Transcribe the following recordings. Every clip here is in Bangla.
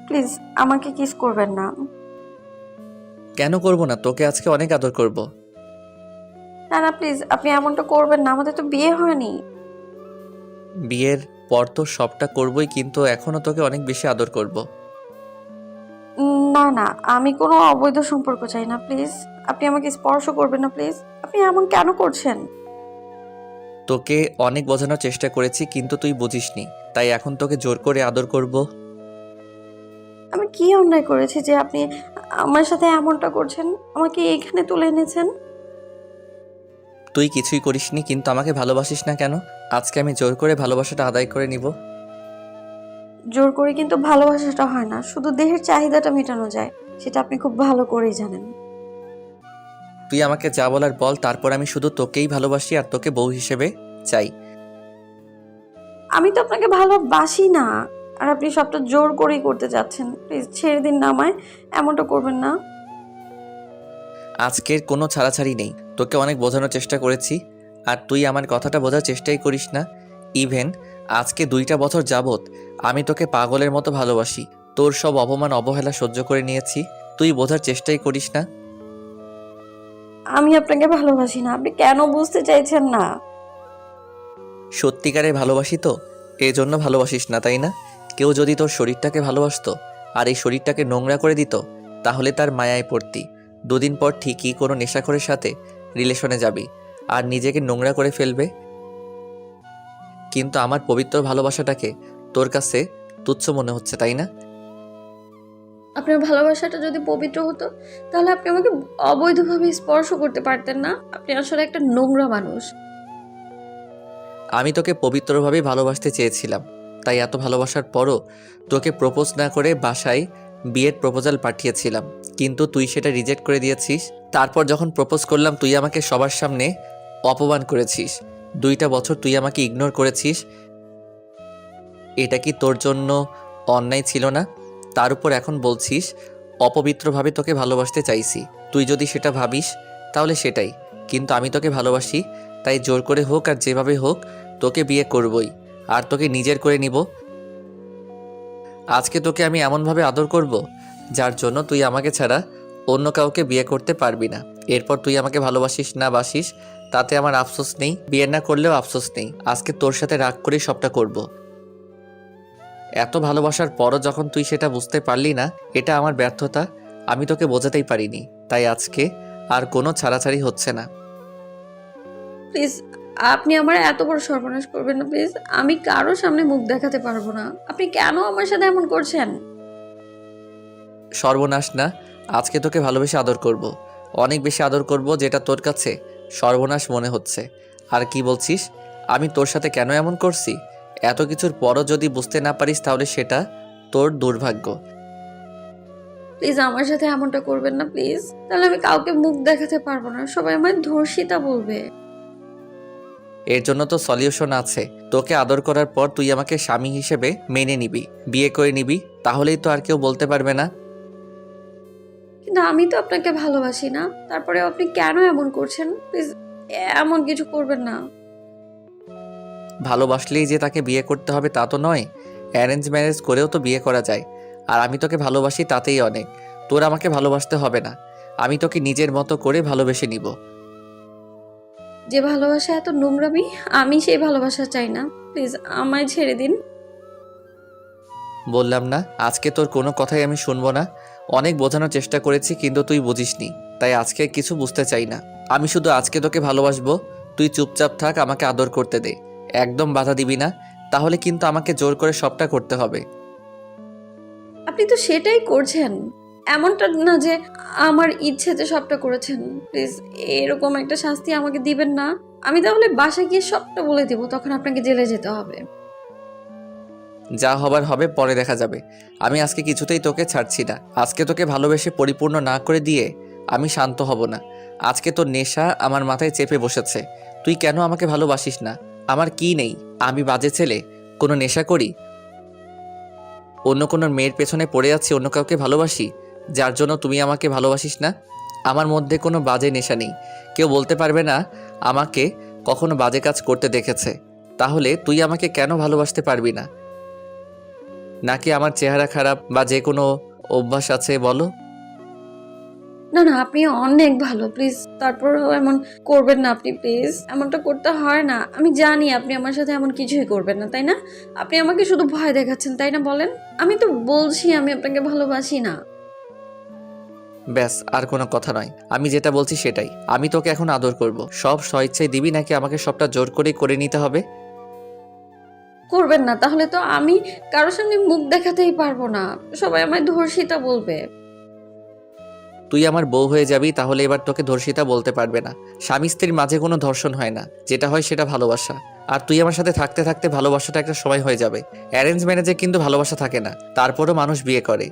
প্লিজ আমাকে কিস করবেন না। কেন করব না? তোকে আজকে অনেক আদর করব। না না প্লিজ, আপনি এমনটা করবেন না, আমাদের তো বিয়ে হয়নি। বিয়ের পর তো সবটা করবই, কিন্তু এখনো তোকে অনেক বেশি আদর করব। না না, আমি কোনো অবৈধ সম্পর্ক চাই না প্লিজ। আপনি আমাকে স্পর্শ করবেন না প্লিজ। আপনি এমন কেন করছেন? তোকে অনেক বোঝানোর চেষ্টা করেছি, কিন্তু তুই বুঝিসনি, তাই এখন তোকে জোর করে আদর করব। আমি কি অন্যায় করেছি যে আপনি আমার সাথে এমনটা করছেন, আমাকে এখানে তুলে এনেছেন? তুই কিছুই করিসনি, কিন্তু আমাকে ভালোবাসিস না কেন? আজকে আমি জোর করে ভালোবাসাটা আদায় করে নিব। জোর করে কিন্তু ভালোবাসাটা হয় না, শুধু দেহের চাহিদাটা মেটানো যায়, সেটা আপনি খুব ভালো করেই জানেন। তুই আমাকে যা বলার বল, তারপর আমি শুধু তোকেই ভালোবাসি আর তোকে বউ হিসেবে চাই। আমি তো আপনাকে ভালোবাসি না, আর আপনি সবটা জোর করেই করতে যাচ্ছেন। প্লিজ ছেড়ে দিন না আমায়, এমনটা করবেন না। আজকের কোনো ছাড়াছাড়ি নেই। তোকে অনেক বোঝানোর চেষ্টা করেছি, আর তুই আমার কথাটা বোঝার চেষ্টাই করিস না। ইভেন আজকে 2টা বছর যাবত আমি তোকে পাগলের মতো ভালোবাসি। তোর সব অপমান অবহেলা সহ্য করে নিয়েছি, তুই বোঝার চেষ্টাই করিস না। আমি আপনাকে ভালোবাসি না, আপনি কেন বুঝতে চাইছেন না? সত্যিকারে ভালোবাসি তো, এই জন্য ভালোবাসিস না, তাই না? কেউ যদি তোর শরীরটাকে ভালোবাসতো আর এই শরীরটাকে নোংরা করে দিত, তাহলে তার মায়ায় পড়তি। 2 দিন পর ঠিকই কোনো নেশাখোরের সাথে রিলেশনে যাবি আর নিজেকে নোংরা করে ফেলবে। কিন্তু আমার পবিত্র ভালোবাসাটাকে তোর কাছে তুচ্ছ মনে হচ্ছে, তাই না? আপনার ভালোবাসাটা যদি পবিত্র হতো, তাহলে আপনি আমাকে অবৈধভাবে স্পর্শ করতে পারতেন না। আপনি আসলে একটা নোংরা মানুষ। আমি তোকে পবিত্রভাবেই ভালোবাসতে চেয়েছিলাম, তাই এত ভালোবাসার পরও তোকে প্রপোজ না করে বাসায় বিয়ের প্রপোজাল পাঠিয়েছিলাম, কিন্তু তুই সেটা রিজেক্ট করে দিয়েছিস। তারপর যখন প্রপোজ করলাম, তুই আমাকে সবার সামনে অপমান করেছিস। 2টা বছর তুই আমাকে ইগনোর করেছিস। এটা কি তোর জন্য অন্যায় ছিল না? তার উপর এখন বলছিস অপবিত্রভাবে তোকে ভালোবাসতে চাইছি। তুই যদি সেটা ভাবিস তাহলে সেটাই, কিন্তু আমি তোকে ভালোবাসি, তাই জোর করে হোক আর যেভাবে হোক তোকে বিয়ে করবই, আর তোকে নিজের করে নিব। আজকে তোকে আমি এমনভাবে আদর করব যার জন্য তুই আমাকে ছাড়া অন্য কাউকে বিয়ে করতে পারবি না। এরপর তুই আমাকে ভালোবাসিস না বাসিস তাতে আমার আফসোস নেই, বিয়ে না করলেও আফসোস নেই। আজকে তোর সাথে রাগ করেই সবটা করব। এত ভালোবাসার পরও যখন তুই সেটা বুঝতে পারলি না, এটা আমার ব্যর্থতা। আমি তোকে বোঝাতেই পারিনি, তাই আজকে আর কোনো ছাড়াছাড়ি হচ্ছে না। প্লিজ, আপনি আমার এত বড় সর্বনাশ করবেন না প্লিজ। আমি কারো সামনে মুখ দেখাতে পারবো না। আপনি কেন আমার সাথে এমন করছেন? সর্বনাশ না, আজকে তোকে ভালোবেসে আদর করব। অনেক বেশি আদর করব, যেটা তোর কাছে সর্বনাশ মনে হচ্ছে। আর কি বলছিস? আমি তোর সাথে কেন এমন করছি? এত কিছুর পরও যদি বুঝতে না পারিস তাহলে সেটা তোর দুর্ভাগ্য। প্লিজ আমার সাথে এমনটা করবেন না প্লিজ, তাহলে আমি কাউকে মুখ দেখাতে পারবো না, সবাই আমায় ধর্ষিতা বলবে। এর জন্য তো সলিউশন আছে। তোকে আদর করার পর তুই আমাকে স্বামী হিসেবে মেনে নিবি, বিয়ে করে নিবি, তাহলেই তো আর কেউ বলতে পারবে না। কিন্তু আমি তো আপনাকে ভালোবাসি না, তারপরে আপনি কেন এমন করছেন? প্লিজ এমন কিছু করবেন না। ভালোবাসলেই যে তাকে বিয়ে করতে হবে তা তো নয়, অ্যারেঞ্জ ম্যারেজ করেও তো বিয়ে করা যায়। আর আমি তোকে ভালোবাসি তাতেই অনেক। তোর আমাকে ভালোবাসতে হবে না, আমি তোকে নিজের মতো করে ভালোবেসে নিব। যে ভালোবাসা এত নোংরামি, আমি সেই ভালোবাসা চাই না। প্লিজ আমায় ছেড়ে দিন। বললাম না আজকে তোর কোনো কথাই আমি শুনবো না। অনেক বোঝানোর চেষ্টা করেছি, কিন্তু তুই বুঝিসনি, তাই আজকে কিছু বুঝতে চাই না। আমি শুধু আজকে তোকে ভালোবাসবো। তুই চুপচাপ থাক, আমাকে আদর করতে দে, একদম বাধা দিবি না, তাহলে কিন্তু আমাকে জোর করে সবটা করতে হবে। আপনি তো সেটাই করছেন, এমনটা না যে আমার ইচ্ছেতে সবটা করেছেন। প্লিজ এরকম একটা শাস্তি আমাকে দিবেন না। আমি তাহলে বাসায় গিয়ে সবটা বলে দেবো, তখন আপনাকে জেলে যেতে হবে। যা হবার হবে, পরে দেখা যাবে। আমি আজকে কিছুতেই তোকে ছাড়ছি না। আজকে তোকে ভালোবেসে পরিপূর্ণ না করে দিয়ে আমি শান্ত হব না। আজকে তোর নেশা আমার মাথায় চেপে বসেছে। তুই কেন আমাকে ভালোবাসিস না? আমার কি নেই? আমি বাজে ছেলে? কোনো নেশা করি? অন্য কোনো মেয়ের পেছনে পড়ে আছি, অন্য কাউকে ভালোবাসি, যার জন্য তুমি আমাকে ভালোবাসিস না? আমার মধ্যে কোনো বাজে নেশা নেই। কেউ বলতে পারবে না আমাকে কখনো বাজে কাজ করতে দেখেছে। তাহলে তুই আমাকে কেন ভালোবাসতে পারবি না? নাকি আমার চেহারা খারাপ বা যে কোনো অভ্যাস আছে বলো? না না, আপনি অনেক ভালো, প্লিজ তারপরেও এমন করবেন না আপনি, প্লিজ এমনটা করতে হয় না। আমি জানি আপনি আমার সাথে এমন কিছুই করবেন না, তাই না? আপনি আমাকে শুধু ভয় দেখাচ্ছেন, তাই না? বলেন। আমি তো বলছি আমি আপনাকে ভালোবাসি না। ব্যাস, আর কোনো কথা নয়। আমি যেটা বলছি সেটাই। আমি তোকে এখন আদর করব। সব স্বইচ্ছায় দিবি নাকি আমাকে সবটা জোর করেই করে নিতে হবে? করবেন না তাহলে তো আমি কারোর সামনে মুখ দেখাতেই পারবো না, সবাই আমায় ধর্ষিতা বলবে। তুই আমার বউ হয়ে যাবি, তাহলে এবার তোকে ধর্ষিতা বলতে পারবে না। স্বামী স্ত্রীর মাঝে কোনো ধর্ষণ হয় না, যেটা হয় সেটা ভালোবাসা। আর তুই আমার সাথে থাকতে থাকতে ভালোবাসাটা একটা সময় হয়ে যাবে। অ্যারেঞ্জ ম্যারেজে কিন্তু ভালোবাসা থাকে না, তারপরও মানুষ বিয়ে করে।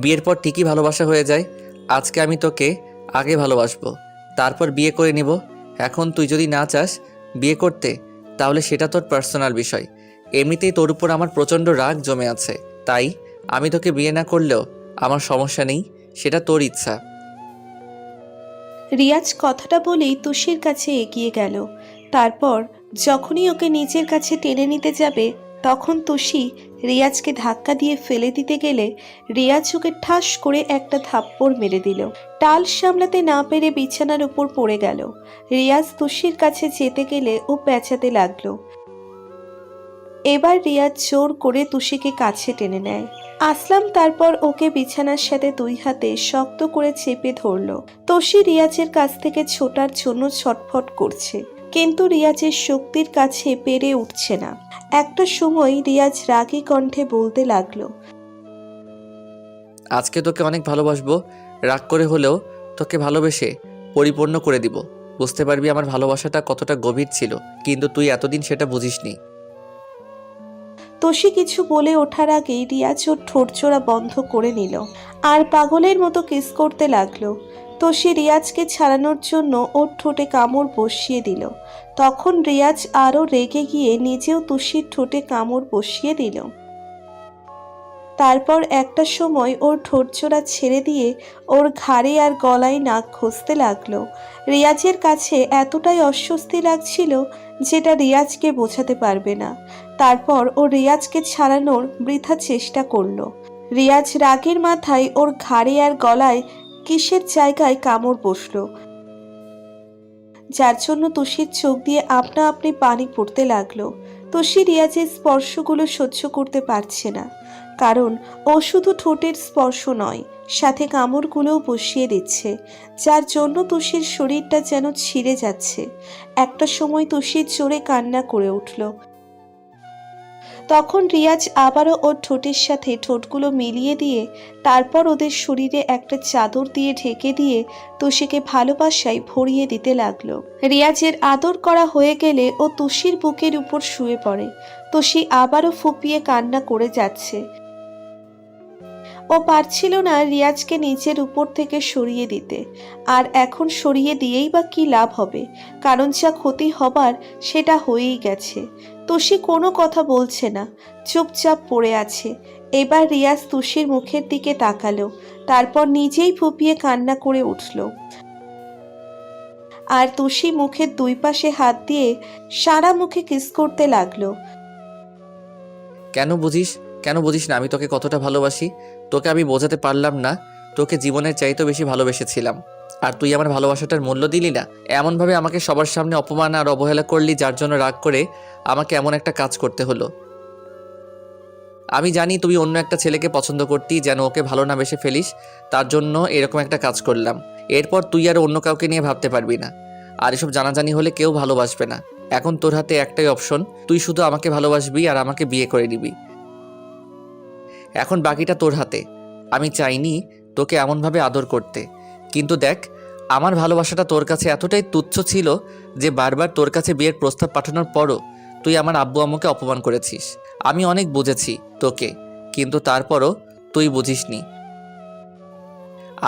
বিয়ের পর ঠিকই ভালোবাসা হয়ে যায়। আজকে আমি তোকে আগে ভালোবাসবো, তারপর বিয়ে করে নিব। এখন তুই যদি না চাস বিয়ে করতে, তাহলে সেটা তোর পার্সোনাল বিষয়। এমনিতেই তোর উপর আমার প্রচণ্ড রাগ জমে আছে, তাই আমি তোকে বিয়ে না করলেও আমার সমস্যা নেই, সেটা তোর ইচ্ছা। রিয়াজ কথাটা বলেই তুষির কাছে এগিয়ে গেল। তারপর যখনই ওকে নিজের কাছে টেনে নিতে যাবে, তখন তুষি রিয়াজকে ধাক্কা দিয়ে ফেলে দিতে গেলে রিয়াজ ওকে ঠাস করে একটা থাপ্পড় মেরে দিল। টাল সামলাতে না পেরে বিছানার উপর পড়ে গেল। রিয়াজ তুষির কাছে যেতে গেলে ও পেঁচাতে লাগলো। এবার রিয়াজ জোর করে তুষিকে কাছে টেনে নেয়। আসলাম তারপর ওকে বিছানার সাথে দুই হাতে শক্ত করে চেপে ধরল। তুষি রিয়াজের কাছ থেকে ছোটার জন্য ছটফট করছে, কিন্তু রিয়াজের শক্তির কাছে পেরে উঠছে না। একটা সময় রিয়াজ রাগী কণ্ঠে বলতে লাগলো, আজকে তোকে অনেক ভালোবাসবো। রাগ করে হলেও তোকে ভালোবেসে পরিপূর্ণ করে দিব। বুঝতে পারবি আমার ভালোবাসাটা কতটা গভীর ছিল, কিন্তু তুই এতদিন সেটা বুঝিসনি। তুষি কিছু বলে ওঠার আগেই রিয়াজ ওর ঠোঁটজোড়া বন্ধ করে নিল আর পাগলের মতো কিস করতে লাগলো। তুষি রিয়াজকে ছাড়ানোর জন্য ওর ঠোঁটে কামড় বসিয়ে দিল। তখন রিয়াজ আরও রেগে গিয়ে নিজেও তুষির ঠোঁটে কামড় বসিয়ে দিল। তারপর একটা সময় ওর ঠোঁটজোড়া ছেড়ে দিয়ে ওর ঘাড়ে আর গলায় নাক ঘষতে লাগলো। রিয়াজের কাছে এতটাই অস্বস্তি লাগছিল যেটা রিয়াজকে বোঝাতে পারবে না। তারপর ও রিয়াজকে ছাড়ানোর বৃথা চেষ্টা করলো। রিয়াজ রাগের মাথায় ওর ঘাড়ে আর গলায় কিসের জায়গায় কামড় বসলো, যার জন্য তুষির চোখ দিয়ে আপনা আপনি পানি পড়তে লাগলো। তুষি রিয়াজের স্পর্শগুলো সহ্য করতে পারছে না, কারণ ও শুধু ঠোঁটের স্পর্শ নয়, সাথে কামড়গুলোও বসিয়ে দিচ্ছে, যার জন্য তুষির শরীরটা যেন ছিঁড়ে যাচ্ছে। একটা সময় তুষির জোরে কান্না করে উঠল। তখন রিয়াজ আবারও ওর ঠোঁটের সাথে ঠোঁটগুলো মিলিয়ে দিয়ে তারপর ওদের শরীরে একটা চাদর দিয়ে ঢেকে দিয়ে তুষিকে ভালোবাসায় ভরিয়ে দিতে লাগলো। রিয়াজের আদর করা হয়ে গেলে ও তুষির বুকের উপর শুয়ে পড়ে। তুষি আবারও ফুপিয়ে কান্না করে যাচ্ছে। ও পারছিল না রিয়াজকে নিচের উপর থেকে সরিয়ে দিতে, আর এখন সরিয়ে দিয়েই বা কী লাভ হবে, কারণ যা ক্ষতি হবার সেটা হয়েই গেছে। তুষি কোনো কথা বলছে না, চুপচাপ পড়ে আছে। এবার রিয়াজ তুষির মুখের দিকে তাকালো, তারপর নিজেই ফুপিয়ে কান্না করে উঠল। আর তুষি মুখের দুই পাশে হাত দিয়ে সারা মুখে কিস করতে লাগলো। কেন বুঝিস না আমি তোকে কতটা ভালোবাসি? তোকে আমি বোঝাতে পারলাম না। তোকে জীবনের চাইতেও বেশি ভালোবেসেছিলাম, আর তুই আমার ভালোবাসাটার মূল্য দিলি না। এমনভাবে আমাকে সবার সামনে অপমান আর অবহেলা করলি, যার জন্য রাগ করে আমাকে এমন একটা কাজ করতে হলো। আমি জানি তুই অন্য একটা ছেলেকে পছন্দ করতি, যেন ওকে ভালো না বেসে ফেলিস, তার জন্য এরকম একটা কাজ করলাম। এরপর তুই আর অন্য কাউকে নিয়ে ভাবতে পারবি না, আর এসব জানাজানি হলে কেউ ভালোবাসবে না। এখন তোর হাতে একটাই অপশন, তুই শুধু আমাকে ভালোবাসবি আর আমাকে বিয়ে করে নিবি। এখন বাকিটা তোর হাতে। আমি চাইনি তোকে এমনভাবে আদর করতে, কিন্তু দেখ, আমার ভালোবাসাটা তোর কাছে এতটাই তুচ্ছ ছিল যে বারবার তোর কাছে বিয়ের প্রস্তাব পাঠানোর পরও তুই আমার আব্বু আম্মুকে অপমান করেছিস। আমি অনেক বুঝেছি তোকে, কিন্তু তারপরও তুই বুঝিসনি।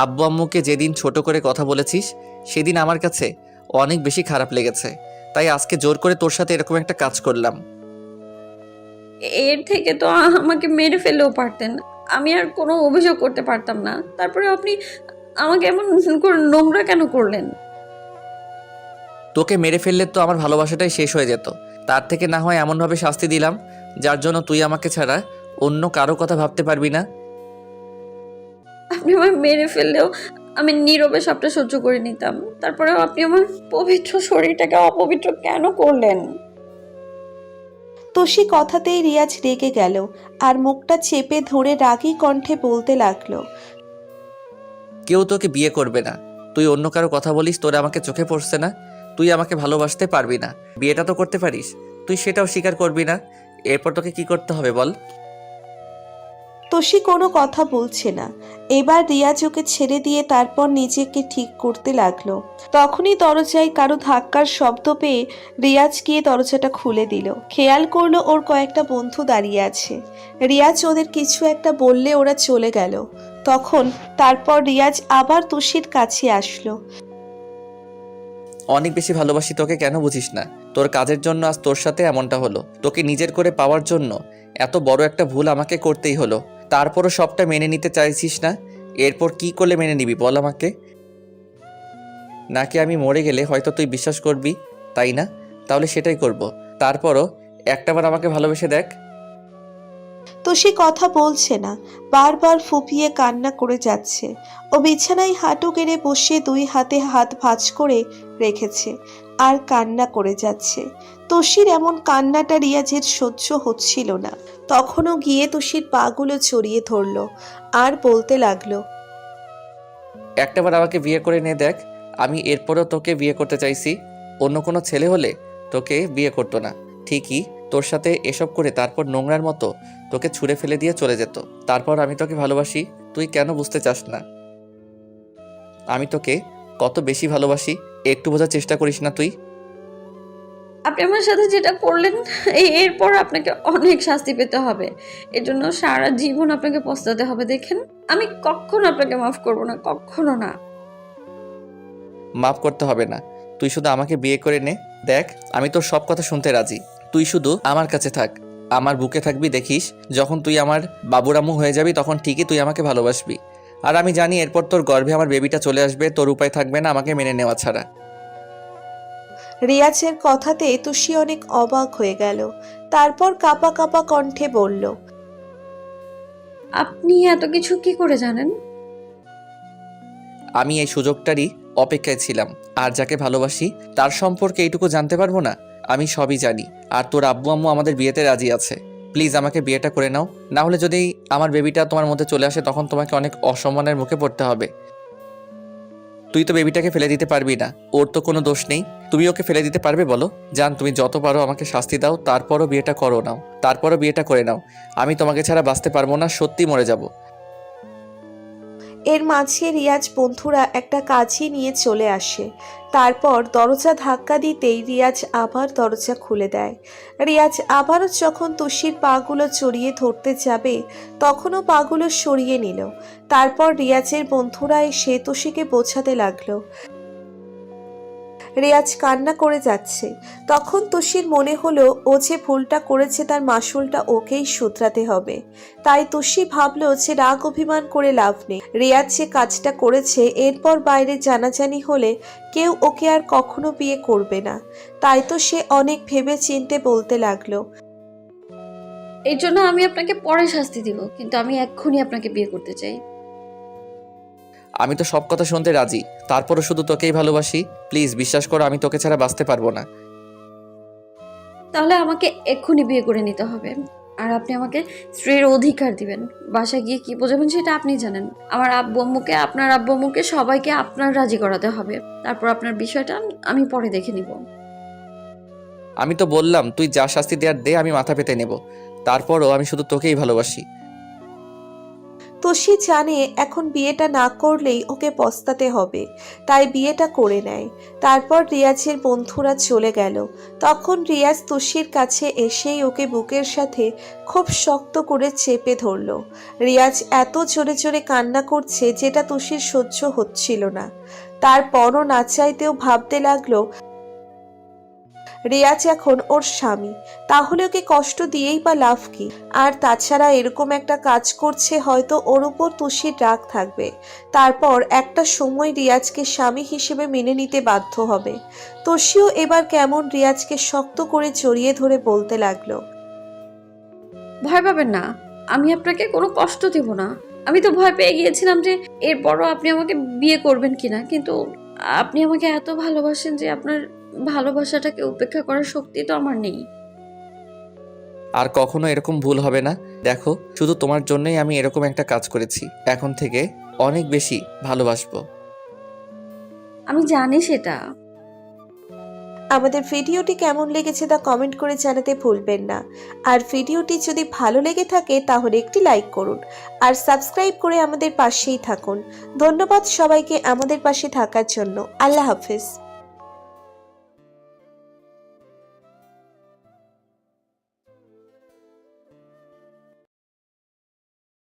আব্বু আম্মুকে যেদিন ছোট করে কথা বলেছিস, সেদিন আমার কাছে অনেক বেশি খারাপ লেগেছে, তাই আজকে জোর করে তোর সাথে এরকম একটা কাজ করলাম। এর থেকে তো আমাকে মেরে ফেললেও পারতেন, আমি আর কোনো অভিযোগ করতে পারতাম না। তারপরে আপনি আমাকে এমন করে নোংরা কেন করলেন? তোকে মেরে ফেললে তো আমার ভালোবাসাটাই শেষ হয়ে যেত। তার থেকে না হয় এমনভাবে শাস্তি দিলাম যার জন্য তুই আমাকে ছাড়া অন্য কারো কথা ভাবতে পারবি না? আপনি আমায় মেরে ফেললেও আমি নীরবে সবটা সহ্য করে নিতাম, তারপরেও আপনি আমার পবিত্র শরীরটাকে অপবিত্র কেন করলেন? তোষি কথাতেই রিয়াজ রেগে গেল আর মুখটা চেপে ধরে রাগী কণ্ঠে বলতে লাগলো। কেউ তোকে বিয়ে করবে না। তুই অন্য কারো কথা বলিস, তোরা আমাকে চোখে পড়ছে না? তুই আমাকে ভালোবাসতে পারবি না, বিয়েটা তো করতে পারিস, তুই সেটাও স্বীকার করবি না। এরপর তোকে কি করতে হবে বল? তোষি কোনো কথা বলছে না। এবার রিয়াজ ওকে ছেড়ে দিয়ে তারপর নিজেকে ঠিক করতে লাগলো। তখনই দরজায় কারো ধাক্কার শব্দ পেয়ে রিয়াজ গিয়ে দরজাটা খুলে দিল। খেয়াল করলো ওর কয়েকটা বন্ধু দাঁড়িয়ে আছে। রিয়াজ ওদের কিছু একটা বললে ওরা চলে গেল। তারপর রিয়াজ আবার তোষির কাছে আসলো। অনেক বেশি ভালোবাসি তোকে, কেন বুঝিস না? তোর কাজের জন্য আজ তোর সাথে এমনটা হলো। তোকে নিজের করে পাওয়ার জন্য এত বড় একটা ভুল আমাকে করতেই হলো। তারপরও সবটা মেনে নিতে চাইছিস না। এরপর কি করলে মেনে নিবি বল আমাকে? নাকি আমি মরে গেলে হয়তো তুই বিশ্বাস করবি, তাই না? তাহলে সেটাই করব। তারপরও একটাবার আমাকে ভালোবেসে দেখ। তোষি কথা বলছে না, বারবার ফুপিয়ে কান্না করে যাচ্ছে। ও বিছানায় হাঁটু গেড়ে বসে দুই হাতে হাত ভাঁজ করে রেখেছে আর কান্না করে যাচ্ছে। তোষির এমন কান্নাটা রিয়াজের সহ্য হচ্ছিল না। তখনও গিয়ে তোষির পাগুলো জড়িয়ে ধরলো আর বলতে লাগলো। একটাবার আমাকে বিয়ে করে নে দেখ। আমি এরপরও তোকে বিয়ে করতে চাইছি। অন্য কোনো ছেলে হলে তোকে বিয়ে করতো না, ঠিকই তোর সাথে এসব করে তারপর নোংরার মতো তোকে ছুঁড়ে ফেলে দিয়ে চলে যেত। তারপর আমি তোকে ভালোবাসি, তুই কেন বুঝতে চাস না? আমি তোকে কত বেশি ভালোবাসি একটু বোঝার চেষ্টা করিস না তুই? আপনি আমার সাথে যেটা করলেন, এরপর আপনাকে অনেক শাস্তি পেতে হবে। এর জন্য সারা জীবন আপনাকে পস্তাতে হবে। দেখেন, আমি কখনো আপনাকে মাফ করব না, কখনো না। মাফ করতে হবে না, তুই শুধু আমাকে বিয়ে করে নে। দেখ, আমি তোর সব কথা শুনতে রাজি। তুই শুধু আমার কাছে থাক, আমার বুকে থাকবি। দেখিস, যখন তুই আমার বাবুরামু হয়ে যাবি তখন ঠিকই তুই আমাকে ভালোবাসবি। আর আমি জানি এরপর তোর গর্ভে আমার বেবিটা চলে আসবে, তোর উপায় থাকবে না আমাকে মেনে নেওয়া ছাড়া। রিয়াজের কথাতে তোষি অনেক অবাক হয়ে গেল। তারপর কাঁপা কাঁপা কণ্ঠে বলল। আপনি এত কিছু কি করে জানেন? আমি এই সুযোগটারই অপেক্ষায় ছিলাম। আর যাকে ভালোবাসি তার সম্পর্কে এইটুকু জানতে পারবো না? আমি সবই জানি। আর তোর আব্বু আম্মু আমাদের বিয়েতে রাজি আছে। প্লিজ আমাকে বিয়েটা করে নাও, না হলে যদি আমার বেবিটা তোমার মধ্যে চলে আসে তখন তোমাকে অনেক অসম্মানের মুখে পড়তে হবে। তুই তো বেবিটাকে ফেলে দিতে পারবি না, ওর তো কোনো দোষ নেই। তুমি ওকে ফেলে দিতে পারবে বলো? জান, তুমি যত পারো আমাকে শাস্তি দাও, তারপরও বিয়েটা করো নাও, তারপরও বিয়েটা করে নাও। আমি তোমাকে ছাড়া বাঁচতে পারবো না, সত্যি মরে যাব। এর মাঝে রিয়াজ বন্ধুরা একটা কাজই নিয়ে চলে আসে। তারপর দরজা ধাক্কা দিতেই রিয়াজ আবার দরজা খুলে দেয়। রিয়াজ আবারও যখন তোষির পাগুলো জড়িয়ে ধরতে যাবে তখনও পাগুলো সরিয়ে নিল। তারপর রিয়াজের বন্ধুরা এসে তোষিকে বোঝাতে লাগলো। রিয়াজ কান্না করে যাচ্ছে। তখন তোষির মনে হলো ও যে ভুলটা করেছে তার মাসুলটা ওকেই শুধরাতে হবে। তাই তোষি ভাবলো যে রাগ অভিমান করে লাভ নেই। রিয়াজ যে কাজটা করেছে এরপর বাইরে জানাজানি হলে কেউ ওকে আর কখনো বিয়ে করবে না। তাই তো সে অনেক ভেবে চিন্তে বলতে লাগলো। এই জন্য আমি আপনাকে পরে শাস্তি দিব, কিন্তু আমি এক্ষুনি আপনাকে বিয়ে করতে চাই। আমি তো সব কথা শুনতে রাজি, তারপরও শুধু তোকেই ভালোবাসি। প্লিজ বিশ্বাস করো, আমি তোকে ছাড়া বাঁচতে পারবো না। তাহলে আমাকে এক্ষুনি বিয়ে করে নিতে হবে। আর আপনি আমাকে স্ত্রীর অধিকার দিবেন। বাসায় গিয়ে কি বোঝাবেন সেটা আপনি জানেন। আমার আব্বু আম্মুকে, আপনার আব্বু আম্মুকে সবাইকে আপনার রাজি করাতে হবে। তারপর আপনার বিষয়টা আমি পরে দেখে নিব। আমি তো বললাম তুই যা শাস্তি দেওয়ার দে, আমি মাথা পেতে নেব। তারপরও আমি শুধু তোকেই ভালোবাসি। তোষি জানে এখন বিয়েটা না করলেই ওকে পস্তাতে হবে, তাই বিয়েটা করে নেয়। তারপর রিয়াজের বন্ধুরা চলে গেল। তখন রিয়াজ তোষির কাছে এসেই ওকে বুকের সাথে খুব শক্ত করে চেপে ধরল। রিয়াজ এত জোরে জোরে কান্না করছে যেটা তোষির সহ্য হচ্ছিল না। তারপরও না চাইতেও ভাবতে লাগলো রিয়াজ এখন ওর স্বামী, তাহলে ওকে কষ্ট দিয়েই বা লাভ কি? আর তাছাড়া এরকম একটা কাজ করছে, হয়তো ওর উপর তোষির রাগ থাকবে। তারপর একটা সময় রিয়াজকে স্বামী হিসেবে মেনে নিতে বাধ্য হবে। তোষিও এবার কেমন রিয়াজকে শক্ত করে জড়িয়ে ধরে বলতে লাগলো। ভয় পাবেন না, আমি আপনাকে কোনো কষ্ট দেব না। আমি তো ভয় পেয়ে গিয়েছিলাম যে এরপরও আপনি আমাকে বিয়ে করবেন কিনা, কিন্তু আপনি আমাকে এত ভালোবাসেন যে আপনার ভালোবাসাটাকে উপেক্ষা করার শক্তি তো আমার নেই। আর কখনো এরকম ভুল হবে না। দেখো, শুধু তোমার জন্যই আমি এরকম একটা কাজ করেছি। এখন থেকে অনেক বেশি ভালোবাসবো। আমি জানি সেটা। আমাদের ভিডিওটি কেমন লেগেছে তা কমেন্ট করে জানাতে ভুলবেন না। আর ভিডিওটি যদি ভালো লেগে থাকে তাহলে একটি লাইক করুন আর সাবস্ক্রাইব করে আমাদের পাশেই থাকুন। ধন্যবাদ সবাইকে আমাদের পাশে থাকার জন্য। আল্লাহ হাফেজ।